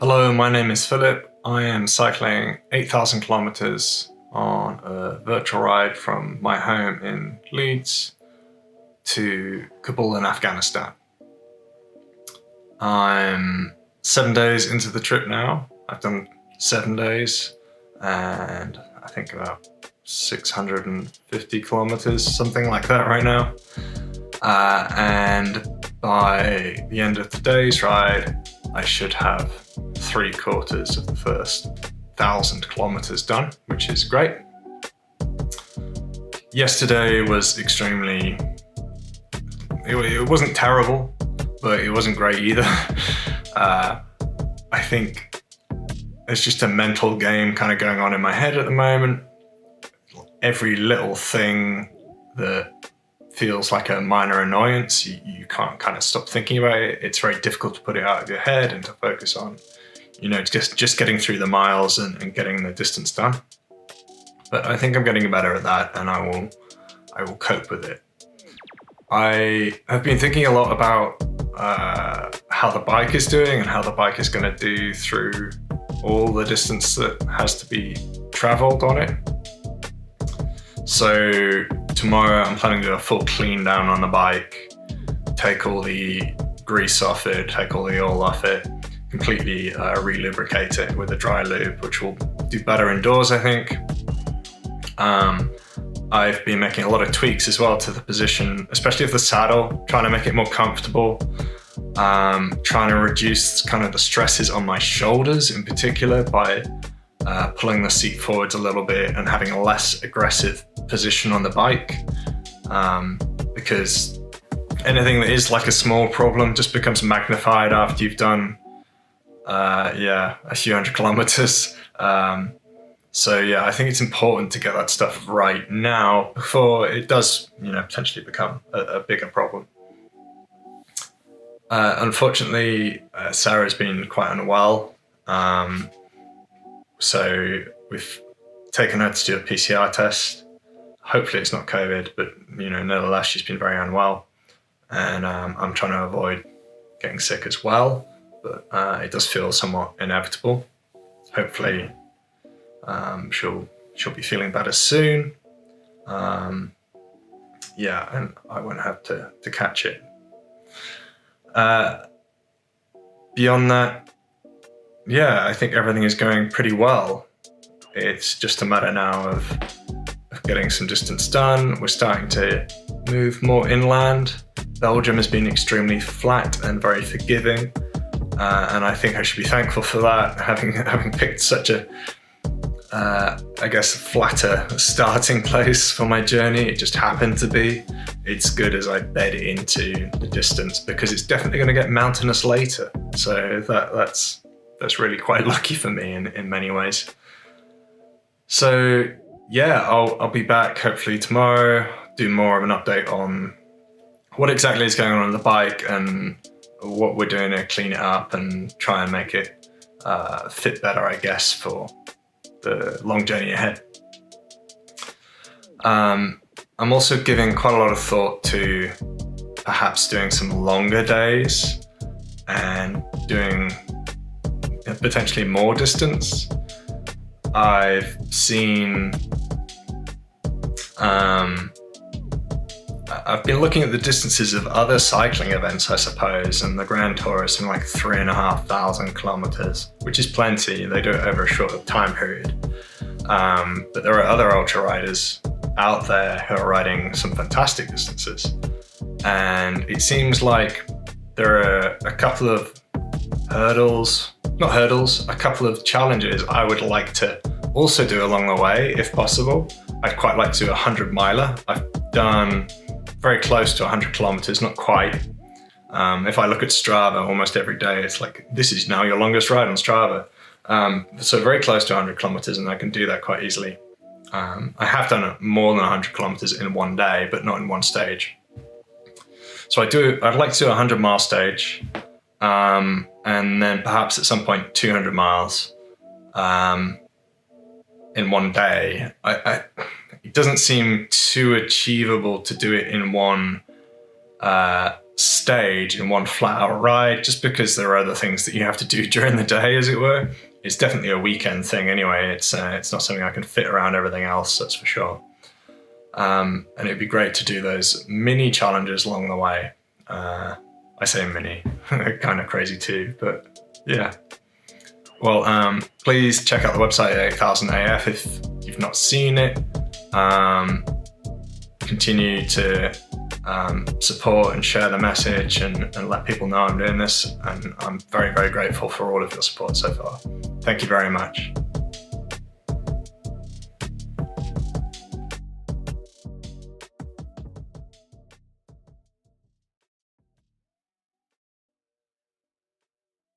Hello, my name is Philip. I am cycling 8,000 kilometers on a virtual ride from my home in Leeds to Kabul in Afghanistan. I'm 7 days into the trip now. I've done 7 days and I think about 650 kilometers, something like that right now. And by the end of today's ride, I should have 3/4 of the first 1,000 kilometers done, which is great. Yesterday was it wasn't terrible, but it wasn't great either. I think there's just a mental game kind of going on in my head at the moment. Every little thing that feels like a minor annoyance, you can't kind of stop thinking about it. It's very difficult to put it out of your head and to focus on, just getting through the miles and getting the distance done. But I think I'm getting better at that, and I will cope with it. I have been thinking a lot about how the bike is doing and how the bike is going to do through all the distance that has to be traveled on it. So tomorrow I'm planning to do a full clean down on the bike, take all the grease off it, take all the oil off it, completely re-lubricate it with a dry lube, which will do better indoors, I think. I've been making a lot of tweaks as well to the position, especially of the saddle, trying to make it more comfortable, trying to reduce kind of the stresses on my shoulders in particular by pulling the seat forwards a little bit and having a less aggressive position on the bike, because anything that is like a small problem just becomes magnified after you've done a few hundred kilometers. So I think it's important to get that stuff right now before it does potentially become a bigger problem. Unfortunately, Sarah's been quite unwell, so we've taken her to do a PCR test. Hopefully it's not COVID, but nevertheless she's been very unwell, and I'm trying to avoid getting sick as well, but it does feel somewhat inevitable. Hopefully she'll be feeling better soon, and I won't have to catch it. Beyond that, I think everything is going pretty well. It's just a matter now of getting some distance done. We're starting to move more inland. Belgium has been extremely flat and very forgiving, and I think I should be thankful for that, having picked such a flatter starting place for my journey. It just happened to be. It's good as I bed into the distance, because it's definitely going to get mountainous later. So that's really quite lucky for me in many ways. So I'll be back hopefully tomorrow, do more of an update on what exactly is going on the bike and what we're doing to clean it up and try and make it fit better, I guess, for the long journey ahead. I'm also giving quite a lot of thought to perhaps doing some longer days and doing potentially more distance. I've been looking at the distances of other cycling events, I suppose, and the Grand Tour is something like 3,500 kilometers, which is plenty. They do it over a short time period. But there are other ultra riders out there who are riding some fantastic distances. And it seems like there are a couple of a couple of challenges I would like to also do along the way, if possible. I'd quite like to do a 100-miler. I've done very close to 100 kilometers, not quite. If I look at Strava almost every day, it's like, this is now your longest ride on Strava. So very close to 100 kilometers, and I can do that quite easily. I have done more than 100 kilometers in one day, but not in one stage. So I'd like to do a 100-mile stage, and then perhaps at some point 200 miles in one day. It doesn't seem too achievable to do it in one stage in one flat out ride, just because there are other things that you have to do during the day, as it were. It's definitely a weekend thing anyway. It's not something I can fit around everything else, that's for sure. And it'd be great to do those mini challenges along the way. I say mini, kind of crazy too, but yeah. Well, please check out the website 8000AF if you've not seen it. Continue to support and share the message and let people know I'm doing this. And I'm very, very grateful for all of your support so far. Thank you very much.